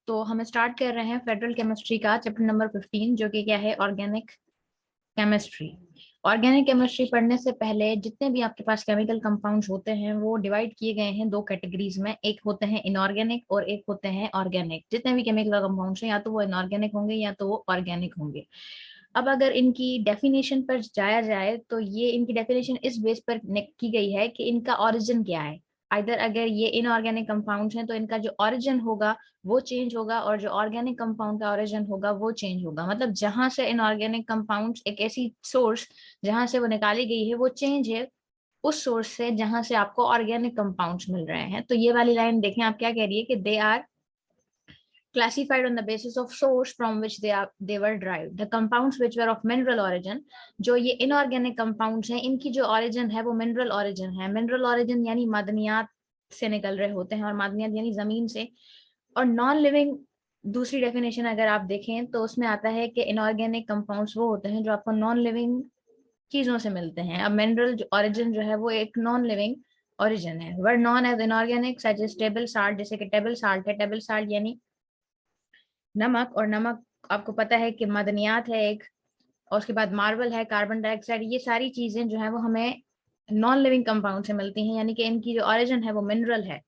तो हम स्टार्ट कर रहे हैं फेडरल केमिस्ट्री का चैप्टर नंबर 15 जो कि क्या है ऑर्गेनिक केमिस्ट्री। ऑर्गेनिक केमिस्ट्री पढ़ने से पहले जितने भी आपके पास केमिकल कंपाउंड्स होते हैं वो डिवाइड किए गए हैं दो कैटेगरीज में। एक होते हैं इनऑर्गेनिक और एक होते हैं ऑर्गेनिक। जितने भी केमिकल कंपाउंड्स हैं या तो वो इनऑर्गेनिक होंगे या तो वो ऑर्गेनिक होंगे। अब अगर इनकी डेफिनेशन पर जाया जाए तो ये इनकी डेफिनेशन इस बेस पर की गई है कि इनका ओरिजिन क्या है। आइदर अगर ये इनऑर्गेनिक कंपाउंड्स हैं तो इनका जो ओरिजिन होगा वो चेंज होगा और जो ऑर्गेनिक कंपाउंड का ओरिजिन होगा वो चेंज होगा। मतलब जहां से इनऑर्गेनिक कंपाउंड्स एक ऐसी सोर्स जहां से वो निकाली गई है वो चेंज है उस सोर्स से जहां से आपको ऑर्गेनिक कंपाउंड्स मिल रहे हैं। तो ये वाली लाइन देखें आप क्या कह रही है कि they are classified on the basis of source from which they were derived. The compounds which were of mineral origin, जो ये inorganic compounds हैं इनकी जो origin है वो mineral origin है। mineral origin यानी मादनियात से निकल रहे होते हैं और मादनियात यानी जमीन से। और नॉन लिविंग दूसरी डेफिनेशन अगर आप देखें तो उसमें आता है कि इनऑर्गेनिक कंपाउंड्स वो होते हैं जो आपको नॉन लिविंग चीजों से मिलते हैं। अब मिनरल ओरिजिन जो है वो एक नॉन लिविंग ओरिजिन है। Were known as inorganic such as table salt, जैसे कि टेबल साल्ट है। टेबल साल्ट यानी नमक, और नमक आपको पता है कि मदनियात है एक। और उसके बाद मार्बल है, कार्बन डाइऑक्साइड, ये सारी चीजें जो है वो हमें नॉन लिविंग कंपाउंड से मिलती हैं यानी कि इनकी जो ओरिजिन है वो मिनरल है।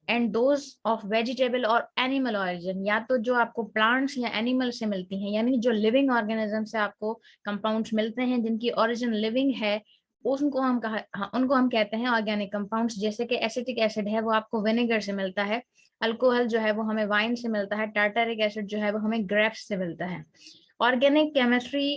एंड दोज ऑफ वेजिटेबल और एनिमल ऑरिजिन, या तो जो आपको प्लांट्स या एनिमल से मिलती हैं यानी जो लिविंग ऑर्गेनिज्म से आपको कंपाउंड्स मिलते हैं जिनकी ओरिजिन लिविंग है उनको हम कहते हैं ऑर्गेनिक कंपाउंड्स। जैसे कि एसिटिक एसिड है वो आपको विनेगर से मिलता है। अल्कोहल जो है वो हमें वाइन से मिलता है। टार्टारिक एसिड जो है वो हमें ग्रेप्स से मिलता है। Organic chemistry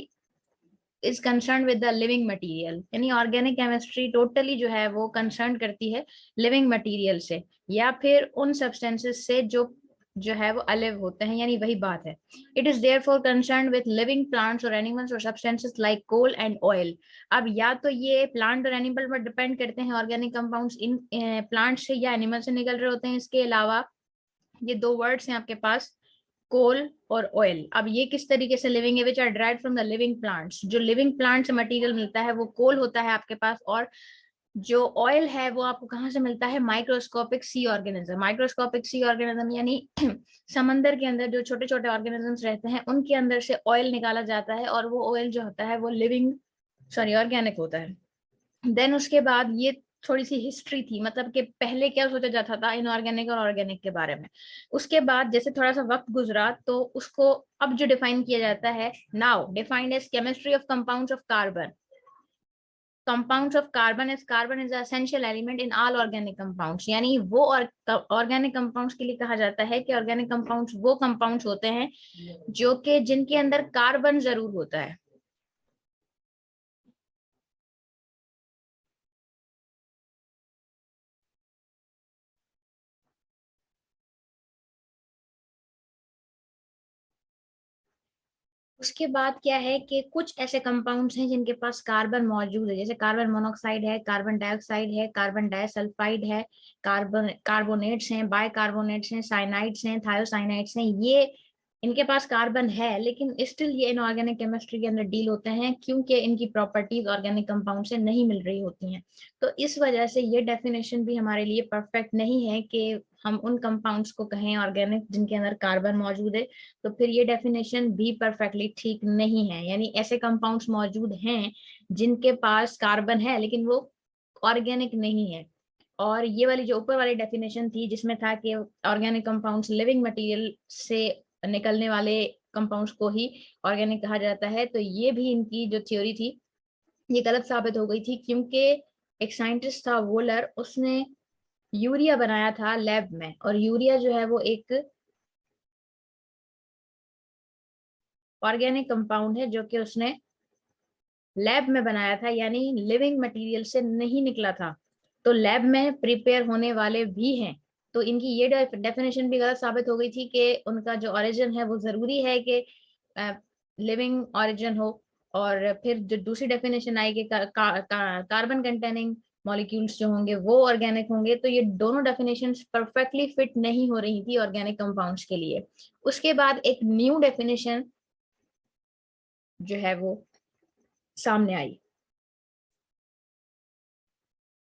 is concern with the living material, यानी ऑर्गेनिक केमिस्ट्री टोटली जो है वो कंसर्न करती है लिविंग मटेरियल से या फिर उन सब्सटेंसेस से जो है वो अलिव होते हैं, यानी वही बात है। It is therefore concern with living plants और एनिमल्स और substances like coal and oil. अब या तो ये प्लांट और एनिमल पर डिपेंड करते हैं ऑर्गेनिक कंपाउंड्स, इन प्लांट से या एनिमल से निकल रहे होते हैं। इसके अलावा ये दो वर्ड्स हैं आपके पास, कोल और ऑयल। अब ये किस तरीके से लिविंग है, which are derived from the living plants. जो लिविंग प्लांट से मटेरियल मिलता है वो कोल होता है आपके पास, और जो ऑयल है वो आपको कहाँ से मिलता है, microscopic sea organism. Microscopic sea organism यानी समंदर के अंदर जो छोटे छोटे ऑर्गेनिजम्स रहते हैं उनके अंदर से ऑयल निकाला जाता है और वो ऑयल जो होता है वो लिविंग ऑर्गेनिक होता है। देन उसके बाद ये थोड़ी सी हिस्ट्री थी, मतलब कि पहले क्या सोचा जाता था इनऑर्गेनिक और ऑर्गेनिक के बारे में। उसके बाद जैसे थोड़ा सा वक्त गुजरा तो उसको अब जो डिफाइन किया जाता है, now defined as chemistry of compounds of carbon. Compounds of carbon is carbon is essential element in all organic compounds, यानी वो ऑर्गेनिक कंपाउंड्स के लिए कहा जाता है कि ऑर्गेनिक कंपाउंड्स वो कंपाउंड्स होते हैं जो कि जिनके अंदर कार्बन जरूर होता है। उसके बाद क्या है कि कुछ ऐसे कंपाउंड्स हैं जिनके पास कार्बन मौजूद है, जैसे कार्बन मोनोऑक्साइड है, कार्बन डाइऑक्साइड है, कार्बन डाइसल्फाइड है, कार्बोनेट्स हैं, बाइकार्बोनेट्स हैं, साइनाइड्स हैं, थायोसाइनाइड्स हैं। ये इनके पास कार्बन है लेकिन स्टिल ये इनऑर्गेनिक केमिस्ट्री के अंदर डील होते हैं क्योंकि इनकी प्रॉपर्टीज ऑर्गेनिक कंपाउंड से नहीं मिल रही होती हैं। तो इस वजह से ये डेफिनेशन भी हमारे लिए परफेक्ट नहीं है कि हम उन कंपाउंड्स को कहें ऑर्गेनिक जिनके अंदर कार्बन मौजूद है। तो फिर ये डेफिनेशन भी परफेक्टली ठीक नहीं है, यानी ऐसे कंपाउंड्स मौजूद हैं जिनके पास कार्बन है लेकिन वो ऑर्गेनिक नहीं है। और ये वाली जो ऊपर वाली डेफिनेशन थी जिसमें था कि ऑर्गेनिक कंपाउंड्स लिविंग मटेरियल से निकलने वाले कंपाउंड्स को ही ऑर्गेनिक कहा जाता है, तो ये भी इनकी जो थ्योरी थी ये गलत साबित हो गई थी क्योंकि एक साइंटिस्ट था वोलर, उसने यूरिया बनाया था लैब में। और यूरिया जो है वो एक ऑर्गेनिक कंपाउंड है जो कि उसने लैब में बनाया था, यानी लिविंग मटेरियल से नहीं निकला था। तो लैब में प्रिपेयर होने वाले भी हैं। तो इनकी ये डेफिनेशन भी गलत साबित हो गई थी कि उनका जो ओरिजिन है वो जरूरी है कि लिविंग ओरिजिन हो। और फिर जो दूसरी डेफिनेशन आई कि कार्बन कंटेनिंग मॉलिक्यूल्स जो होंगे वो ऑर्गेनिक होंगे, तो ये दोनों डेफिनेशंस परफेक्टली फिट नहीं हो रही थी ऑर्गेनिक कंपाउंड्स के लिए। उसके बाद एक न्यू डेफिनेशन जो है वो सामने आई।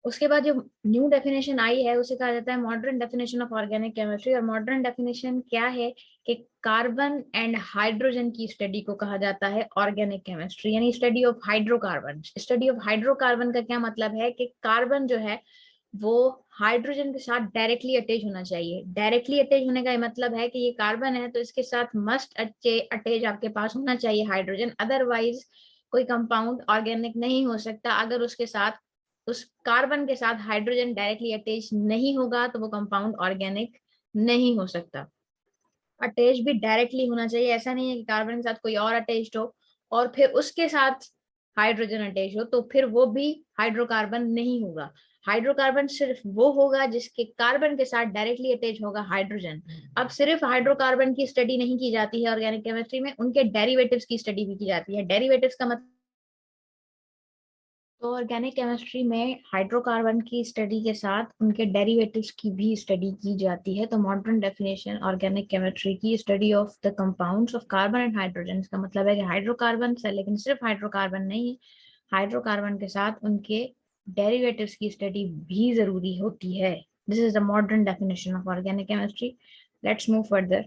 उसके बाद जो न्यू डेफिनेशन आई है उसे कहा जाता है modern definition of organic chemistry. और मॉडर्न डेफिनेशन क्या है कि कार्बन एंड हाइड्रोजन की स्टडी को कहा जाता है ऑर्गेनिक केमिस्ट्री, यानी study of hydrocarbon. Study of hydrocarbon का क्या मतलब है कि कार्बन जो है वो हाइड्रोजन के साथ डायरेक्टली अटैच होना चाहिए। डायरेक्टली अटैच होने का मतलब है कि ये कार्बन है तो इसके साथ मस्ट अटैच आपके पास होना चाहिए हाइड्रोजन, अदरवाइज कोई कंपाउंड ऑर्गेनिक नहीं हो सकता। अगर उसके साथ उस कार्बन के साथ हाइड्रोजन डायरेक्टली अटैच नहीं होगा तो वो कंपाउंड ऑर्गेनिक नहीं हो सकता। अटैच भी डायरेक्टली होना चाहिए, ऐसा नहीं है कि कार्बन के साथ कोई और अटैच्ड हो और फिर उसके साथ हाइड्रोजन अटैच हो तो फिर वो भी हाइड्रोकार्बन नहीं होगा। हाइड्रोकार्बन सिर्फ वो होगा जिसके कार्बन के साथ डायरेक्टली अटैच होगा हाइड्रोजन। अब सिर्फ हाइड्रोकार्बन की स्टडी नहीं की जाती है ऑर्गेनिक केमिस्ट्री में, उनके डेरिवेटिव्स की स्टडी भी की जाती है। डेरिवेटिव्स का मतलब, तो ऑर्गेनिक केमिस्ट्री में हाइड्रोकार्बन की स्टडी के साथ उनके डेरिवेटिव्स की भी स्टडी की जाती है। तो मॉडर्न डेफिनेशन ऑर्गेनिक केमिस्ट्री की study of the compounds of carbon and hydrogen, इसका मतलब है कि हाइड्रोकार्बन से, लेकिन सिर्फ हाइड्रोकार्बन नहीं, हाइड्रोकार्बन के साथ उनके डेरिवेटिव्स की स्टडी भी जरूरी होती है। This is the modern definition of organic chemistry. Let's move further.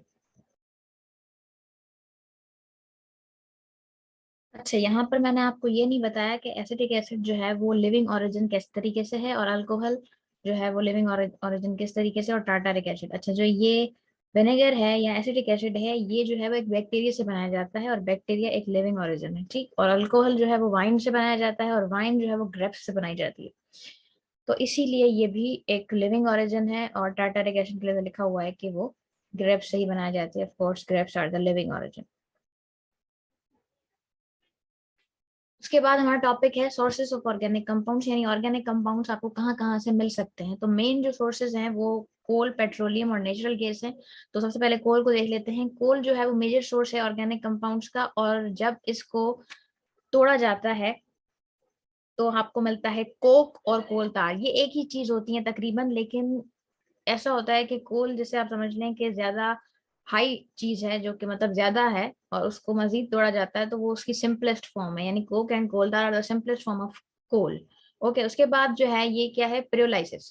अच्छा, यहाँ पर मैंने आपको ये नहीं बताया कि एसिटिक एसिड जो है वो लिविंग ओरिजिन किस तरीके से है, और अल्कोहल जो है वो लिविंग ओरिजिन किस तरीके से, और टार्टारिक एसिड। अच्छा, जो ये विनेगर है या एसिटिक एसिड है ये जो है वो एक बैक्टीरिया से बनाया जाता है, और बैक्टीरिया एक लिविंग ओरिजिन है, ठीक। और अल्कोहल जो है वो वाइन से बनाया जाता है, और वाइन जो है वो ग्रेप्स से बनाई जाती है। तो इसीलिए ये भी एक लिविंग ओरिजिन है, और टार्टारिक एसिड के लिए लिखा हुआ है कि वो ग्रेप्स से ही बनाया जाती है। Of course grapes are the living origin. उसके बाद हमारा टॉपिक है सोर्सेज ऑफ ऑर्गेनिक कंपाउंड्स, यानी ऑर्गेनिक कंपाउंड्स आपको कहाँ कहाँ से मिल सकते हैं। तो मेन जो सोर्सेज हैं वो कोल, पेट्रोलियम और नेचुरल गैस है। तो सबसे पहले कोल को देख लेते हैं। कोल जो है वो मेजर सोर्स है ऑर्गेनिक कंपाउंड्स का, और जब इसको तोड़ा जाता है तो आपको मिलता है कोक और कोल तार। ये एक ही चीज होती है तकरीबन, लेकिन ऐसा होता है कि कोल जैसे आप समझ लें कि ज्यादा हाई चीज है, जो कि मतलब ज्यादा है, और उसको मजीद तोड़ा जाता है तो वो उसकी सिंपलेस्ट फॉर्म है, यानी coke and coal are the simplest form of coal. Okay, उसके बाद जो है ये क्या है, प्रियोलाइसिस।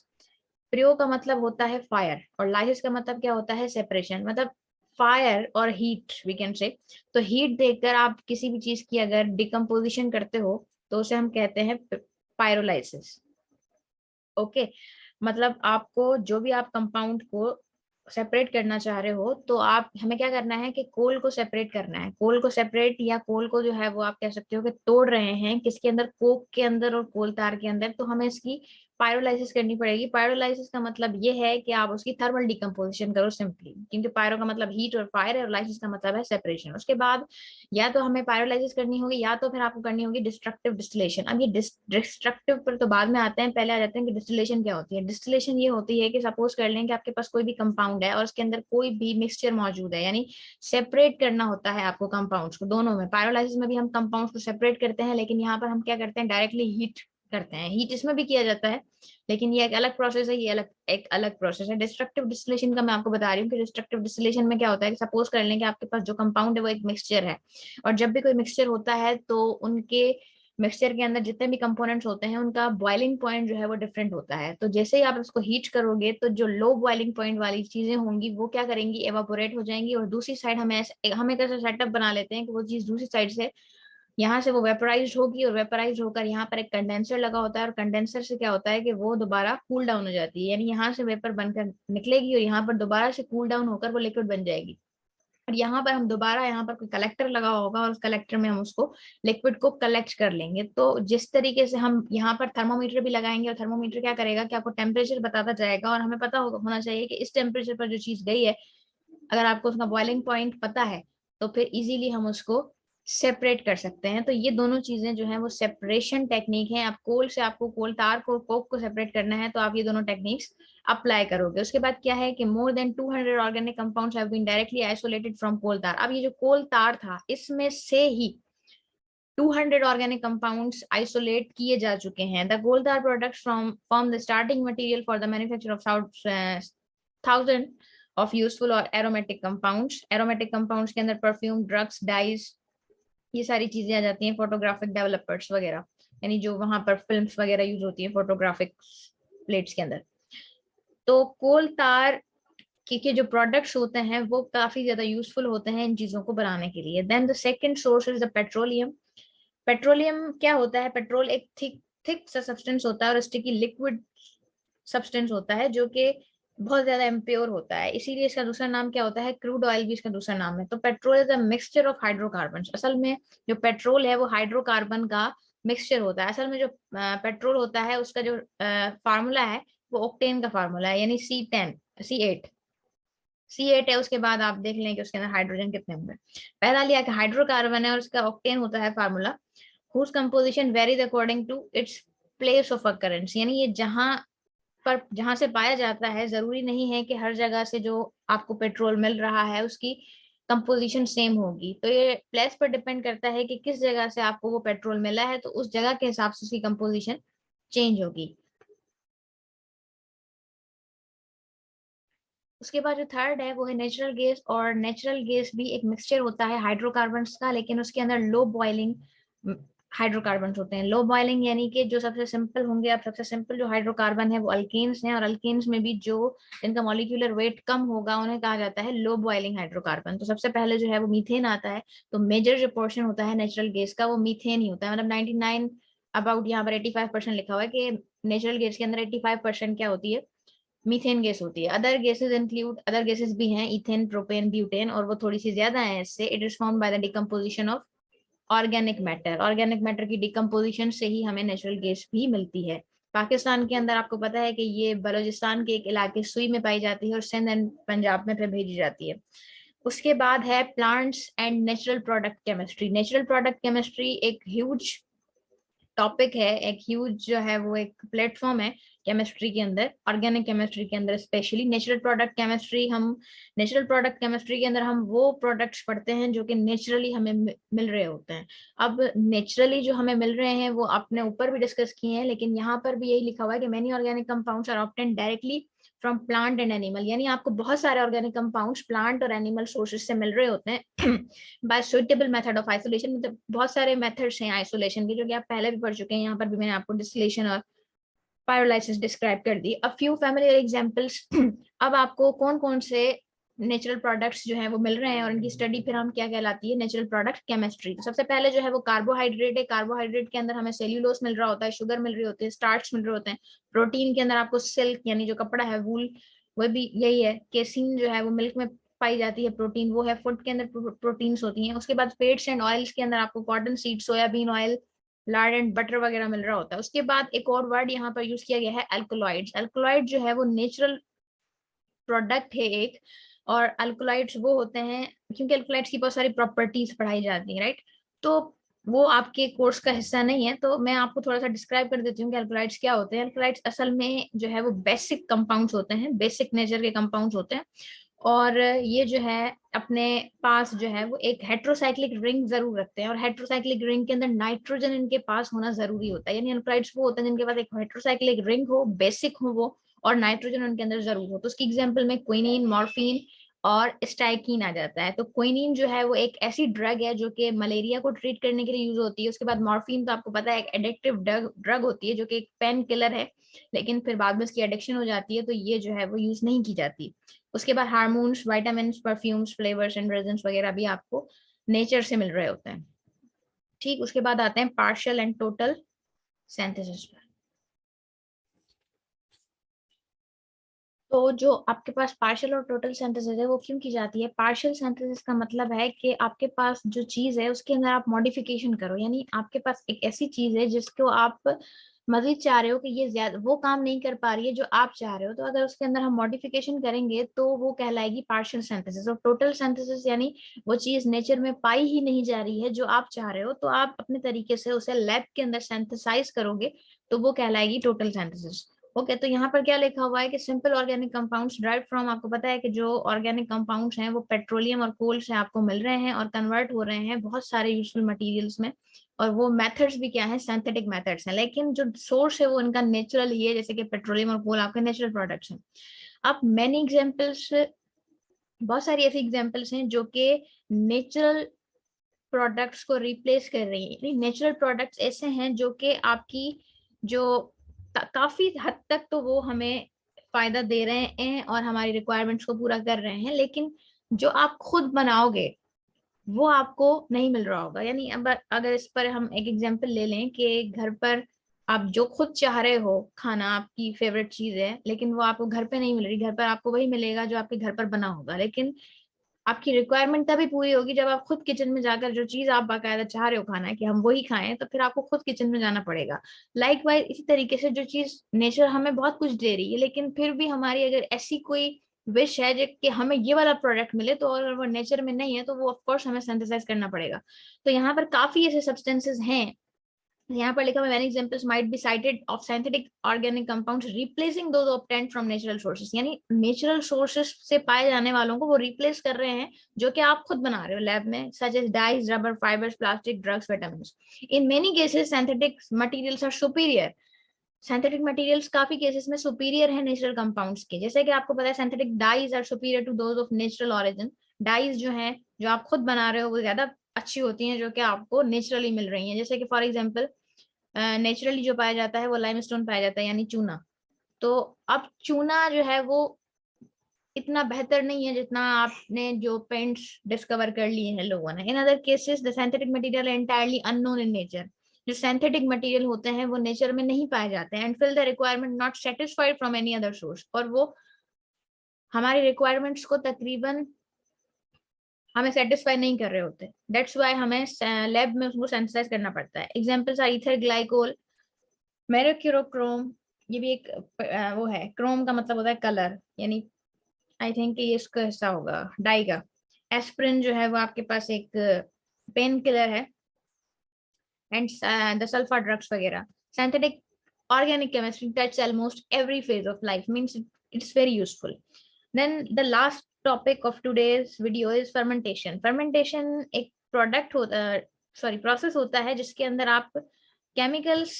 प्रियो का मतलब होता है फायर, और लाइसिस का मतलब क्या होता है, सेपरेशन। मतलब फायर और हीट वी कैन से। तो हीट देकर आप किसी भी चीज की अगर डिकम्पोजिशन करते हो तो उसे हम कहते हैं पायरोलाइसिस। ओके, मतलब आपको जो भी आप कंपाउंड को सेपरेट करना चाह रहे हो तो आप हमें क्या करना है कि कोल को सेपरेट करना है। कोल को सेपरेट, या कोल को जो है वो आप कह सकते हो कि तोड़ रहे हैं किसके अंदर, कोक के अंदर और कोल तार के अंदर। तो हमें इसकी पायरोलाइसिस करनी पड़ेगी। पायरोलाइसिस का मतलब ये है कि आप उसकी थर्मल डिकम्पोजिशन करो सिंपली, क्योंकि पायरो का मतलब हीट और फायर है, और लाइसिस का मतलब है सेपरेशन। उसके बाद या तो हमें पायरोलाइसिस करनी होगी या तो फिर आपको करनी होगी डिस्ट्रक्टिव डिस्टिलेशन। अब ये डिस्ट्रक्टिव पर तो बाद में आते हैं, पहले आ जाते हैं कि डिस्टिलेशन क्या होती है। डिस्टिलेशन ये होती है कि सपोज कर लें कि आपके पास कोई भी कंपाउंड है और उसके अंदर कोई भी मिक्सचर मौजूद है, यानी सेपरेट करना होता है आपको कंपाउंड्स को। दोनों में, पायरोलाइसिस में भी हम कंपाउंड्स को सेपरेट करते हैं, लेकिन यहाँ पर हम क्या करते हैं, डायरेक्टली हीट करते हैं। हीट इसमें भी किया जाता है, लेकिन ये एक अलग प्रोसेस है, ये एक अलग प्रोसेस है। डिस्ट्रक्टिव डिस्टिलेशन का मैं आपको बता रही हूँ कि डिस्ट्रक्टिव डिस्टिलेशन में क्या होता है कि सपोज कर लें कि आपके पास जो कंपाउंड है वो एक मिक्सचर है, और जब भी कोई मिक्सचर होता है तो उनके मिक्सचर के अंदर जितने भी कंपोनेंट्स होते हैं उनका बॉइलिंग पॉइंट जो है वो डिफरेंट होता है। तो जैसे ही आप इसको हीट करोगे तो जो लो बॉइलिंग पॉइंट वाली चीजें होंगी वो क्या करेंगी, एवापोरेट हो जाएंगी, और दूसरी साइड हम एक ऐसा सेटअप बना लेते हैं कि वो चीज दूसरी साइड से यहाँ से वो वेपराइज होगी, और वेपराइज होकर यहाँ पर एक कंडेंसर लगा होता है, और कंडेंसर से क्या होता है कि वो दोबारा कूल डाउन हो जाती है, यानी यहाँ से वेपर बनकर निकलेगी और यहाँ पर दोबारा से कूल डाउन होकर वो लिक्विड बन जाएगी। और यहाँ पर हम दोबारा, यहाँ पर कोई कलेक्टर लगा होगा और उस कलेक्टर में हम उसको लिक्विड को कलेक्ट कर लेंगे। तो जिस तरीके से हम यहाँ पर थर्मोमीटर भी लगाएंगे, और थर्मोमीटर क्या करेगा कि आपको टेम्परेचर बताता जाएगा, और हमें पता होना चाहिए कि इस टेम्परेचर पर जो चीज गई है, अगर आपको उसका बॉइलिंग पॉइंट पता है तो फिर इजीली हम उसको सेपरेट कर सकते हैं। तो ये दोनों चीजें जो है वो सेपरेशन टेक्निक है। आप कोल से, आपको कोल तार को, कोक को सेपरेट करना है तो आप ये दोनों टेक्निक्स अप्लाई करोगे। उसके बाद क्या है कि more than 200 organic compounds have been directly isolated from coal tar. अब ये जो कोल तार था इसमें से ही 200 ऑर्गेनिक कंपाउंड्स आइसोलेट किए जा चुके हैं। द कोल तार products from form the starting material for the manufacture of thousand of useful और एरोमेटिक कंपाउंड्स। एरोमेटिक कंपाउंड्स के अंदर परफ्यूम, ड्रग्स, डाइज, ये सारी चीजें आ जाती हैं, फोटोग्राफिक डेवलपर्स वगैरह, यानी जो वहां पर फिल्म्स वगैरह यूज होती है फोटोग्राफिक प्लेट्स के अंदर। तो कोल तार के जो प्रोडक्ट्स होते हैं वो काफी ज्यादा यूजफुल होते हैं इन चीजों को बनाने के लिए। Then the second source is the petroleum. Petroleum क्या होता है? पेट्रोल एक थिक थिक सा सब्सटेंस होता है और स्टिकी लिक्विड सब्सटेंस होता है जो कि बहुत ज्यादा इम्प्योर होता है, इसीलिए इसका दूसरा नाम क्या होता है? क्रूड ऑयल भी इसका दूसरा नाम है। तो petrol is a mixture of hydrocarbon. असल में जो पेट्रोल है वो हाइड्रोकार्बन का मिक्सचर होता है। असल में जो पेट्रोल होता है उसका जो फार्मूला है वो ऑक्टेन का फार्मूला है, यानी C8 है। उसके बाद आप देख लें कि उसके अंदर हाइड्रोजन कितने होंगे। पहला लिया कि हाइड्रोकार्बन है और उसका ऑक्टेन होता है formula, whose composition varies according to its place of occurrence। यानी ये जहां से पाया जाता है, जरूरी नहीं है कि हर जगह से जो आपको पेट्रोल मिल रहा है उसकी कंपोजिशन सेम होगी। तो ये प्लेस पर डिपेंड करता है कि किस जगह से आपको वो पेट्रोल मिला है, तो उस जगह के हिसाब से उसकी कंपोजिशन चेंज होगी। उसके बाद जो थर्ड है वो है नेचुरल गैस। और नेचुरल गैस भी एक मिक्सचर होता है हाइड्रोकार्बन्स का, लेकिन उसके अंदर लो बॉइलिंग हाइड्रोकार्बन्स होते हैं। लो बॉइलिंग यानी कि जो सबसे सिंपल होंगे, अब सबसे सिंपल जो हाइड्रोकार्बन है वो अल्केन्स हैं, और अल्केन्स में भी जो जिनका मॉलिक्यूलर वेट कम होगा उन्हें कहा जाता है लो बॉइलिंग हाइड्रोकार्बन। तो सबसे पहले जो है वो मीथेन आता है। तो मेजर जो पोर्शन होता है नेचुरल गैस का वो मीथेन ही होता है। मतलब 99 अबाउट, यहाँ पर 85% लिखा हुआ है कि नेचुरल गैस के अंदर 85% क्या होती है? मीथेन गैस होती है। Other gases include, other gases भी हैं, इथेन, प्रोपेन, ब्यूटेन, और वो थोड़ी सी ज्यादा है इससे। It is form by the decomposition of organic matter. Organic matter की डिकम्पोजिशन से ही हमें नेचुरल गैस भी मिलती है। पाकिस्तान के अंदर आपको पता है कि ये बलूचिस्तान के एक इलाके सुई में पाई जाती है और सिंध एंड पंजाब में फिर भेजी जाती है। उसके बाद है plants and natural product chemistry. Natural product chemistry एक ह्यूज टॉपिक है, एक ह्यूज जो है वो एक प्लेटफॉर्म है केमिस्ट्री के अंदर, ऑर्गेनिक केमिस्ट्री के अंदर स्पेशली। नेचुरल प्रोडक्ट केमिस्ट्री के अंदर हम वो प्रोडक्ट्स पढ़ते हैं जो कि नेचुरली हमें मिल रहे होते हैं। अब नेचुरली जो हमें मिल रहे हैं वो अपने ऊपर भी डिस्कस किए हैं, लेकिन यहाँ पर भी यही लिखा हुआ है कि many organic compounds are obtained directly from plant and animal. यानी आपको बहुत सारे ऑर्गेनिक कंपाउंड्स प्लांट और एनिमल सोर्सेज से मिल रहे होते हैं by suitable method of isolation. मतलब बहुत सारे मेथड्स हैं आइसोलेशन के जो कि आप पहले भी पढ़ चुके हैं, यहाँ पर भी मैंने आपको डिस्टिलेशन और पायरोलाइसिस डिस्क्राइब कर दी। A few familiar examples. अब आपको कौन कौन से नेचुरल प्रोडक्ट्स जो हैं वो मिल रहे हैं और इनकी स्टडी फिर हम क्या कहलाती है? Natural product chemistry. तो सबसे पहले जो है वो कार्बोहाइड्रेट है। कार्बोहाइड्रेट के अंदर हमें सेल्यूलोस मिल रहा होता है, शुगर मिल रही होती है, स्टार्च मिल रहे होते हैं। प्रोटीन के अंदर आपको सिल्क यानी जो कपड़ा है, वूल, वो भी यही है। केसिन जो है वो मिल्क में पाई जाती है प्रोटीन, वो है। फूड के अंदर प्रोटीन्स होती हैं। उसके बाद फैट्स एंड ऑयल्स के अंदर आपको cotton seed, soybean oil, Lord and butter वगैरह मिल रहा होता है। उसके बाद एक और वर्ड यहाँ पर यूज किया गया है, अल्कोलॉइड्स। अल्कोलॉइड जो है वो नेचुरल प्रोडक्ट है एक, और अल्कोलॉइड्स वो होते हैं क्योंकि अल्कोलॉइड्स की बहुत सारी प्रॉपर्टीज पढ़ाई जाती है, राइट? तो वो आपके कोर्स का हिस्सा नहीं है, तो मैं आपको थोड़ा सा डिस्क्राइब कर देती हूँ कि अल्कोलॉइड्स क्या होते हैं। अल्कोलॉइड्स असल में जो है वो बेसिक कंपाउंड्स होते हैं, बेसिक नेचर के कंपाउंड्स होते हैं। और ये जो है अपने पास जो है वो एक हेट्रोसाइक्लिक रिंग जरूर रखते हैं, और हेट्रोसाइक्लिक रिंग के अंदर नाइट्रोजन इनके पास होना जरूरी होता है। यानी अल्कोलॉइड्स वो होते हैं जिनके पास एक हेट्रोसाइक्लिक रिंग हो, बेसिक हो वो, और नाइट्रोजन उनके अंदर जरूर हो। तो उसकी एग्जांपल में क्विनीन, मॉर्फिन और स्टाइकिन आ जाता है। तो क्विनीन जो है वो एक ऐसी ड्रग है जो कि मलेरिया को ट्रीट करने के लिए यूज होती है। उसके बाद मॉर्फिन तो आपको पता है एक एडिक्टिव ड्रग होती है जो कि एक पेन किलर है, लेकिन फिर बाद में उसकी एडिक्शन हो जाती है, तो ये जो है वो यूज नहीं की जाती। उसके बाद hormones, vitamin, perfumes, flavours and resins वगैरह भी आपको नेचर से मिल रहे होते हैं। ठीक, उसके बाद आते हैं पार्शियल एंड टोटल सिंथेसिस पर। तो जो आपके पास पार्शियल और टोटल सिंथेसिस है वो क्यों की जाती है? पार्शियल सिंथेसिस का मतलब है कि आपके पास जो चीज है उसके अंदर आप मॉडिफिकेशन करो, यानी आपके पास एक ऐसी चीज है जिसको आप मजीद चाह रहे हो कि ये ज्यादा वो काम नहीं कर पा रही है जो आप चाह रहे हो, तो अगर उसके अंदर हम मॉडिफिकेशन करेंगे तो वो कहलाएगी पार्शियल सिंथेसिस। और टोटल सिंथेसिस यानी वो चीज नेचर में पाई ही नहीं जा रही है जो आप चाह रहे हो, तो आप अपने तरीके से उसे लैब के अंदर सिंथेसाइज करोगे, तो वो कहलाएगी टोटल सिंथेसिस। ओके, तो यहाँ पर क्या लिखा हुआ है कि simple organic compounds drive from, आपको पता है कि जो ऑर्गेनिक कंपाउंड्स हैं वो पेट्रोलियम और कोल से आपको मिल रहे हैं और कन्वर्ट हो रहे हैं बहुत सारे यूजफुल मटेरियल्स में। और वो मेथड्स भी क्या है? सिंथेटिक मेथड्स हैं, लेकिन जो सोर्स है वो उनका नेचुरल ही है, जैसे कि पेट्रोलियम और कोल आपके नेचुरल प्रोडक्ट्स हैं। अब मैनी एग्जांपल्स, बहुत सारी ऐसी एग्जांपल्स हैं जो कि नेचुरल प्रोडक्ट्स को रिप्लेस कर रही है। नेचुरल प्रोडक्ट्स ऐसे हैं जो कि आपकी जो काफी हद तक तो वो हमें फायदा दे रहे हैं और हमारी रिक्वायरमेंट्स को पूरा कर रहे हैं, लेकिन जो आप खुद बनाओगे वो आपको नहीं मिल रहा होगा। यानी अब अगर इस पर हम एक एग्जांपल ले लें कि घर पर आप जो खुद चाह रहे हो खाना, आपकी फेवरेट चीज है, लेकिन वो आपको घर पे नहीं मिल रही। घर पर आपको वही मिलेगा जो आपके घर पर बना होगा, लेकिन आपकी रिक्वायरमेंट तभी पूरी होगी जब आप खुद किचन में जाकर जो चीज आप बाकायदा चाह रहे हो खाना है कि हम वही खाएं, तो फिर आपको खुद किचन में जाना पड़ेगा। लाइक वाइज इसी तरीके से जो चीज नेचर हमें बहुत कुछ दे रही है, लेकिन फिर भी हमारी अगर ऐसी कोई विश है जो कि हमें ये वाला प्रोडक्ट मिले, तो अगर वो नेचर में नहीं है तो वो ऑफकोर्स हमें सिंथेसाइज करना पड़ेगा। तो यहाँ पर काफी ऐसे सब्सटेंसेस हैं, यहाँ पर लिखा हुआ many examples might be cited of synthetic organic compounds replacing those obtained from natural sources। यानी नेचुरल सोर्सेस से पाए जाने वालों को वो रिप्लेस कर रहे हैं जो कि आप खुद बना रहे हो लैब में, such as dyes, rubber, fibers, plastic, drugs, vitamins। In many cases synthetic materials are superior। Synthetic materials काफी केसेस में सुपीरियर है नेचुरल कंपाउंड्स के। जैसे कि आपको पता है synthetic dyes are superior to those of natural origin. Dyes जो है जो आप खुद बना रहे हो वो ज्यादा अच्छी होती हैं जो कि आपको नेचुरली मिल रही हैं। जैसे कि फॉर एग्जांपल नेचुरली जो पाया जाता है वो लाइमस्टोन पाया जाता है, यानी चूना। तो अब चूना जो है वो इतना बेहतर नहीं है जितना आपने जो पेंट्स डिस्कवर कर लिए हैं लोगों ने। In other cases the synthetic material entirely unknown in nature. जो सिंथेटिक मटेरियल होते हैं वो नेचर में नहीं पाए जाते हैं, and fill the requirement not satisfied from any other source. और वो हमारी रिक्वायरमेंट्स को तकरीबन हमें सेटिस्फाई नहीं कर रहे होते। दैट्स वाई हमें लैब में उसको सिंथेसाइज करना पड़ता है। Examples are ether glycol, mercurochrome. ये भी एक वो है, क्रोम का मतलब होता है कलर, यानी आई थिंक ये इसका हिस्सा होगा डाई का। एस्प्रिन जो है वो आपके पास एक पेन किलर है, एंड द सल्फा ड्रग्स वगैरह। Synthetic organic chemistry touches almost every phase of life, means it's very useful. Then the last topic of today's video is fermentation। fermentation एक product होता है, सॉरी प्रोसेस होता है जिसके अंदर आप केमिकल्स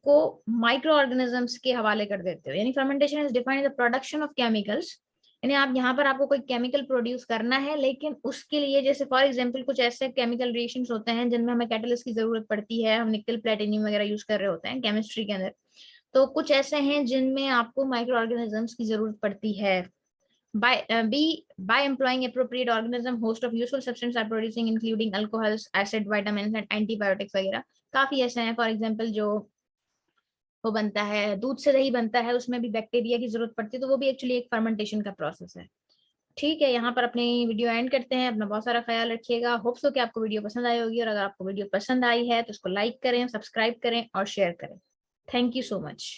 को माइक्रो ऑर्गेनिजम्स के हवाले कर देते हो। यानी fermentation is defined the production of chemicals. यानी आप यहाँ पर आपको कोई केमिकल प्रोड्यूस करना है, लेकिन उसके लिए जैसे फॉर एग्जांपल कुछ ऐसे केमिकल रिएक्शंस होते हैं जिनमें हमें कैटलिस्ट की जरूरत पड़ती है, हम निकल प्लेटिनियम वगैरह यूज कर रहे होते हैं केमिस्ट्री के अंदर। तो कुछ ऐसे हैं जिनमें आपको माइक्रो ऑर्गेनिजम्स की जरूरत पड़ती है। by employing appropriate organism, host of useful substances are producing including alcohols, acid, vitamins and antibiotics वगैरह। काफी ऐसे हैं, फॉर एग्जांपल जो वो बनता है दूध से दही बनता है, उसमें भी बैक्टीरिया की जरूरत पड़ती है, तो वो भी एक्चुअली एक फर्मेंटेशन का प्रोसेस है। ठीक है, यहाँ पर अपनी वीडियो एंड करते हैं। अपना बहुत सारा ख्याल रखिएगा। होप सो कि आपको वीडियो पसंद आई होगी, और अगर आपको वीडियो पसंद आई है तो उसको लाइक करें, सब्सक्राइब करें और शेयर करें। Thank you so much.